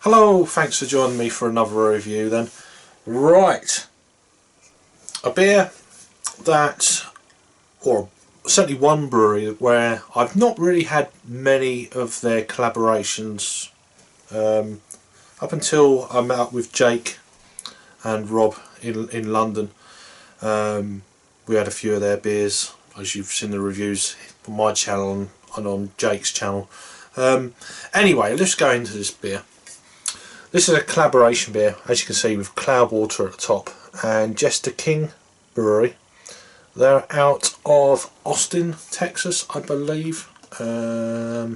Hello, thanks for joining me for another review then. Right, a beer that, or certainly one brewery where I've not really had many of their collaborations up until I met up with Jake and Rob in London. We had a few of their beers, as you've seen the reviews on my channel and on Jake's channel. Anyway, let's go into this beer. This is a collaboration beer, as you can see, with Cloudwater at the top and Jester King Brewery. They're out of Austin, Texas, I believe. Yeah,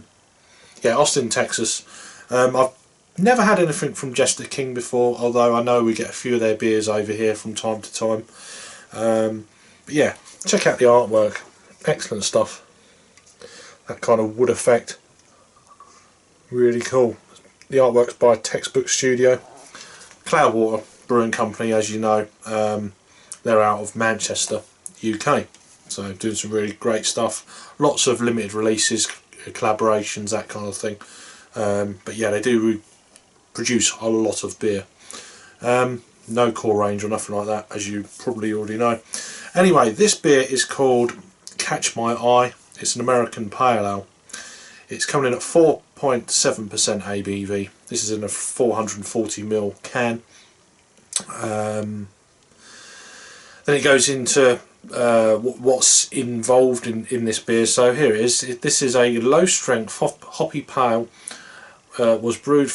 Austin, Texas. I've never had anything from Jester King before, although I know we get a few of their beers over here from time to time. But yeah, check out the artwork. Excellent stuff. That kind of wood effect. Really cool. The artwork's by Textbook Studio. Cloudwater Brewing Company, as you know, they're out of Manchester, UK. So doing some really great stuff. Lots of limited releases, collaborations, that kind of thing. But yeah, they do produce a lot of beer. No core range or nothing like that, as you probably already know. Anyway, this beer is called Catch My Eye. It's an American Pale Ale. It's coming in at 4.7% ABV. This is in a 440ml can. Then it goes into what's involved in this beer. So here it is. This is a low strength hoppy pale. Was brewed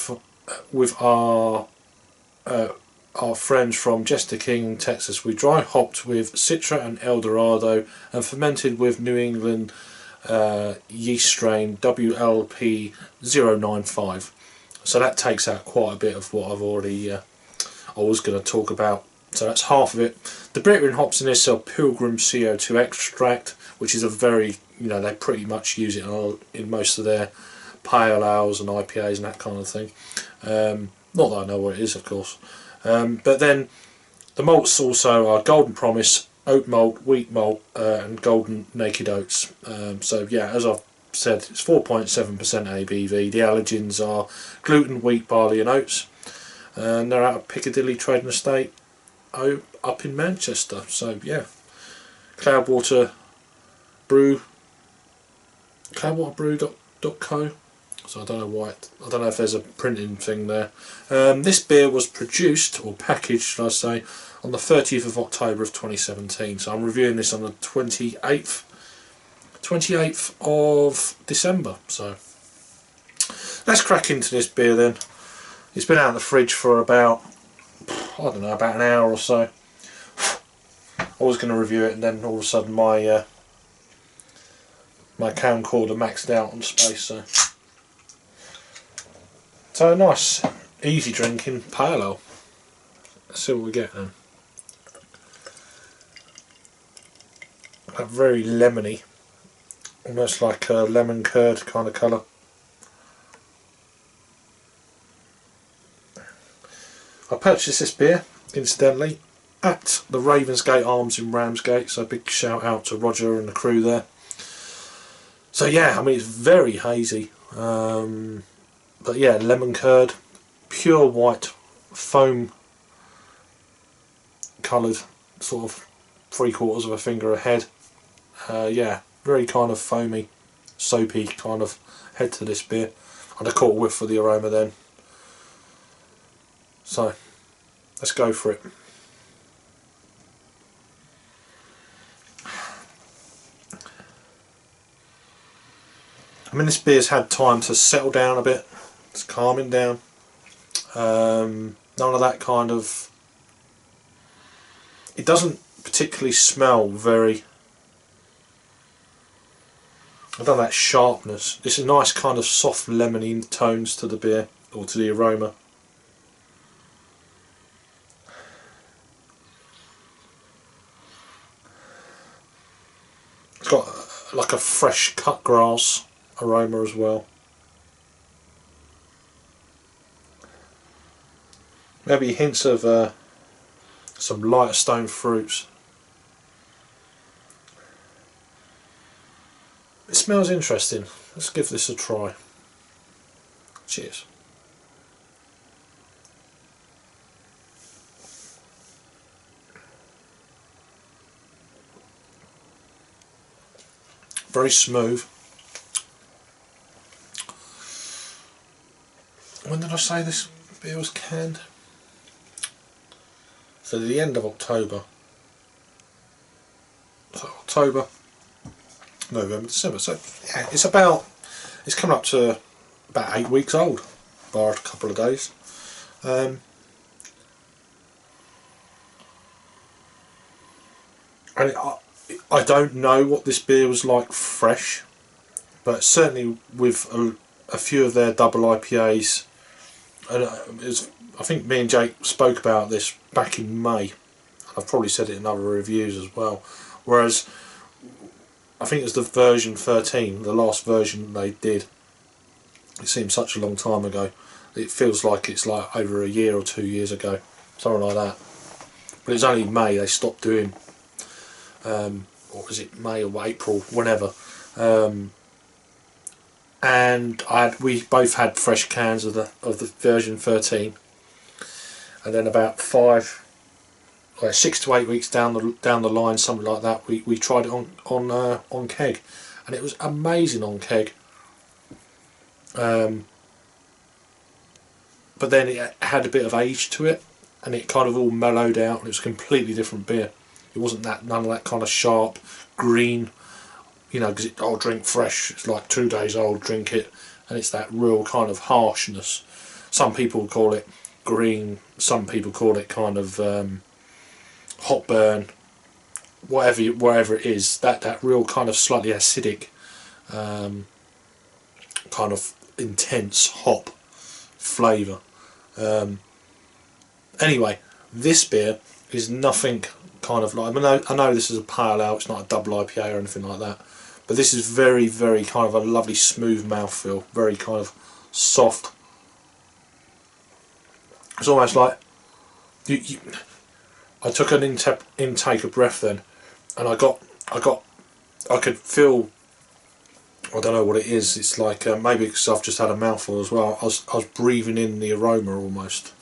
with our friends from Jester King, Texas. We dry hopped with Citra and El Dorado and fermented with New England yeast strain WLP095. So that takes out quite a bit of what I've already I was going to talk about. So that's half of it. The brewing hops in this are Pilgrim CO2 extract, which is a very, they pretty much use it in most of their pale ales and IPAs and that kind of thing. Not that I know what it is, of course. But then the malts also are Golden Promise, oat malt, wheat malt, and golden naked oats. So yeah, as I've said, it's 4.7% ABV. The allergens are gluten, wheat, barley and oats, and they're out of Piccadilly Trading Estate up in Manchester. So yeah, Cloudwaterbrew.co. So I don't know why. I don't know if there's a printing thing there. This beer was produced, or packaged should I say, on the 30th of October of 2017. So I'm reviewing this on the 28th of December. So let's crack into this beer then. It's been out of the fridge for about, I don't know, about an hour or so. I was going to review it and then all of a sudden my camcorder maxed out on space. So nice, easy drinking pale ale. Let's see what we get then. A very lemony, almost like a lemon curd kind of colour. I purchased this beer, incidentally, at the Ravensgate Arms in Ramsgate, so big shout out to Roger and the crew there. So yeah, I mean it's very hazy, but yeah, lemon curd, pure white, foam coloured, sort of 3/4 of a finger ahead. Yeah, very kind of foamy, soapy kind of head to this beer. And I caught a whiff for the aroma then. So, let's go for it. I mean, this beer's had time to settle down a bit. It's calming down. None of that kind of... It doesn't particularly smell very... I don't know, that sharpness. It's a nice kind of soft lemony tones to the beer, or to the aroma. It's got like a fresh cut grass aroma as well. Maybe hints of some lighter stone fruits. It smells interesting. Let's give this a try. Cheers. very smooth. When did I say this beer was canned? So the end of October. So October, November, December. So yeah, it's coming up to about 8 weeks old, bar a couple of days. And I don't know what this beer was like fresh, but certainly with a few of their double IPAs, and I think me and Jake spoke about this back in May. I've probably said it in other reviews as well. Whereas I think it was the version 13, the last version they did. It seems such a long time ago. It feels like it's like over a year or 2 years ago, something like that. But it's only May they stopped doing, or was it May or April, whenever. And we both had fresh cans of the version 13, and then about 6 to 8 weeks down the line, something like that, we tried it on keg, and it was amazing on keg. But then it had a bit of age to it, and it kind of all mellowed out, and it was a completely different beer. It wasn't none of that kind of sharp green, you know, because I'll drink fresh, it's like 2 days old, drink it, and it's that real kind of harshness. Some people call it green, some people call it kind of hot burn, whatever it is, that real kind of slightly acidic, kind of intense hop flavour. Anyway, this beer is nothing kind of like, I know this is a pale ale, it's not a double IPA or anything like that, but this is very, very kind of a lovely smooth mouthfeel, very kind of soft. It's almost like I took an intake of breath then, and I could feel, I don't know what it is, it's like maybe because I've just had a mouthful as well, I was breathing in the aroma almost.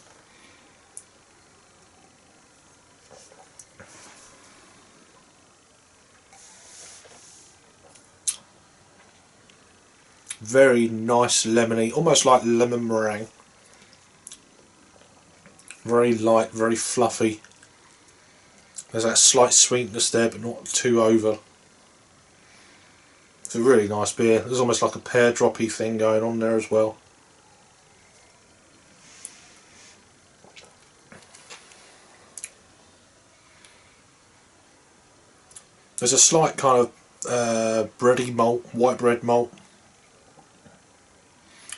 Very nice lemony, almost like lemon meringue. Very light, very fluffy. There's that slight sweetness there, but not too over. It's a really nice beer. There's almost like a pear droppy thing going on there as well. There's a slight kind of bready malt, white bread malt.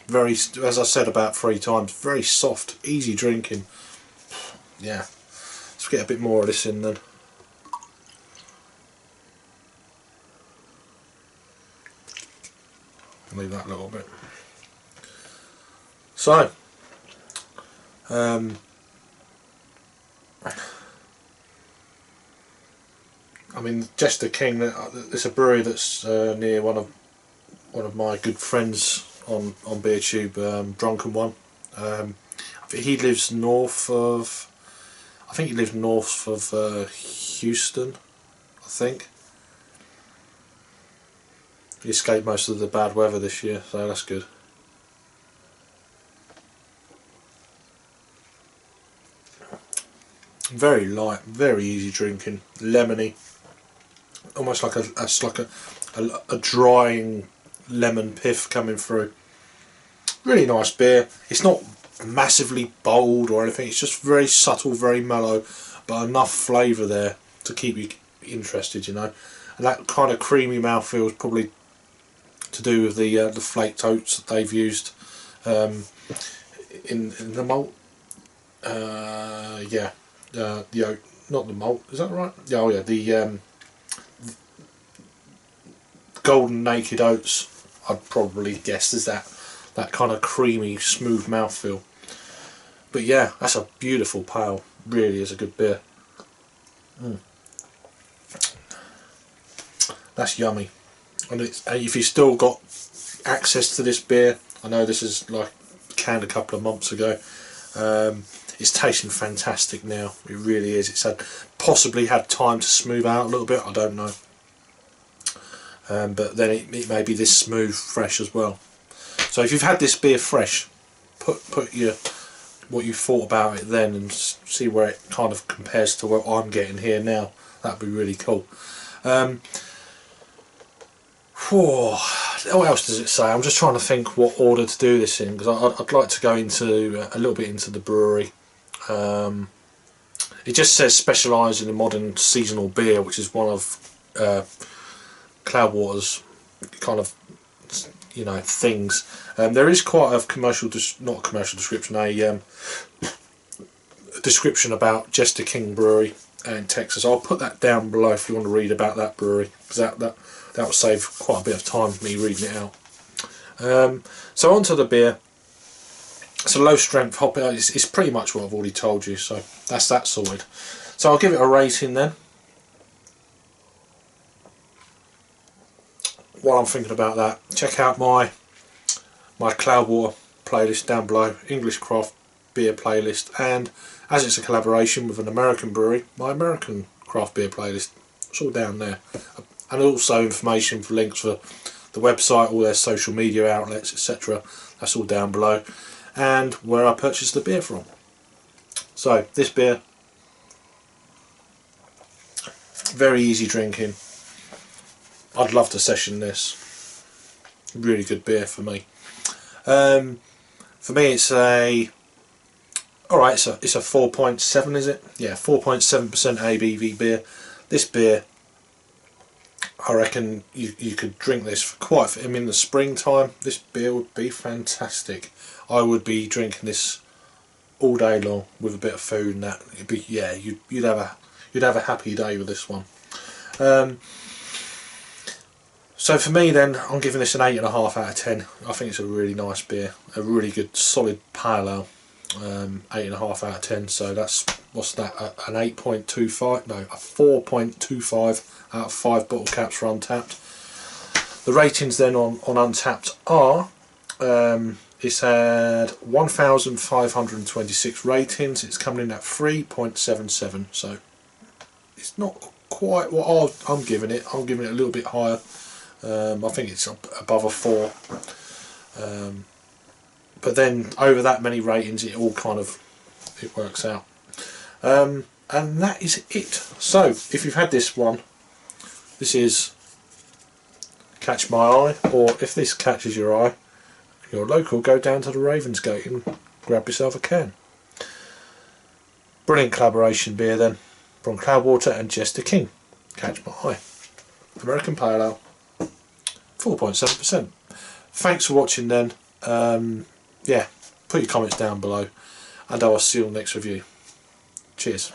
Very, as I said about 3 times, very soft, easy drinking. Yeah, let's get a bit more of this in then. Leave that a little bit. So, I mean, Jester King. It's a brewery that's near one of my good friends on BeerTube, Drunken One. He lives north of, I think he lives north of Houston, I think. He escaped most of the bad weather this year, so that's good. Very light, very easy drinking, lemony, almost like a drying lemon pith coming through. Really nice beer. It's not massively bold or anything, it's just very subtle, very mellow, but enough flavour there to keep you interested, you know. And that kind of creamy mouthfeel is probably to do with the flaked oats that they've used in the malt. Yeah, the oat, not the malt, is that right? Yeah, oh yeah, the golden naked oats, I'd probably guess, is that kind of creamy, smooth mouthfeel. But yeah, that's a beautiful pale. Really is a good beer. That's yummy. And if you've still got access to this beer, I know this is like canned a couple of months ago, it's tasting fantastic now. It really is. It's possibly had time to smooth out a little bit, I don't know. but then it may be this smooth fresh as well. So if you've had this beer fresh, put your what you thought about it then and see where it kind of compares to what I'm getting here now. That'd be really cool. What else does it say? I'm just trying to think what order to do this in, because I'd like to go into a little bit into the brewery. It just says specialising in modern seasonal beer, which is one of Cloudwater's kind of, you know, things. There is quite a not commercial description, a description about Jester King Brewery in Texas. I'll put that down below if you want to read about that brewery, because that will save quite a bit of time me reading it out. So onto the beer. It's a low strength hop. It's pretty much what I've already told you, so that's that sorted. So I'll give it a rating then. While I'm thinking about that, check out my Cloudwater playlist down below, English craft beer playlist, and as it's a collaboration with an American brewery, my American craft beer playlist. It's all down there, and also information for links for the website, all their social media outlets, etc. That's all down below, and where I purchased the beer from. So this beer, very easy drinking. I'd love to session this. Really good beer for me. For me, it's a it's a 4.7, is it? Yeah, 4.7% ABV beer. This beer, I reckon you could drink this for quite. I mean, in the springtime, this beer would be fantastic. I would be drinking this all day long with a bit of food and that. It'd be, yeah, you'd have a happy day with this one. So for me then, I'm giving this an 8.5 out of 10. I think it's a really nice beer, a really good solid pale ale. 8.5 out of 10. So that's, what's that? An 8.25? No, a 4.25 out of 5 bottle caps for Untapped. The ratings then on Untapped are, it's had 1,526 ratings. It's coming in at 3.77. So it's not quite what I'm giving it. I'm giving it a little bit higher. I think it's above a 4, but then over that many ratings it all kind of works out, and that is it. So if you've had this one, this is Catch My Eye, or if this catches your eye, you're local, go down to the Ravensgate and grab yourself a can. Brilliant collaboration beer then from Cloudwater and Jester King. Catch My Eye, American Pale Ale, 4.7%. Thanks for watching then. Yeah, put your comments down below and I will see you on the next review. Cheers.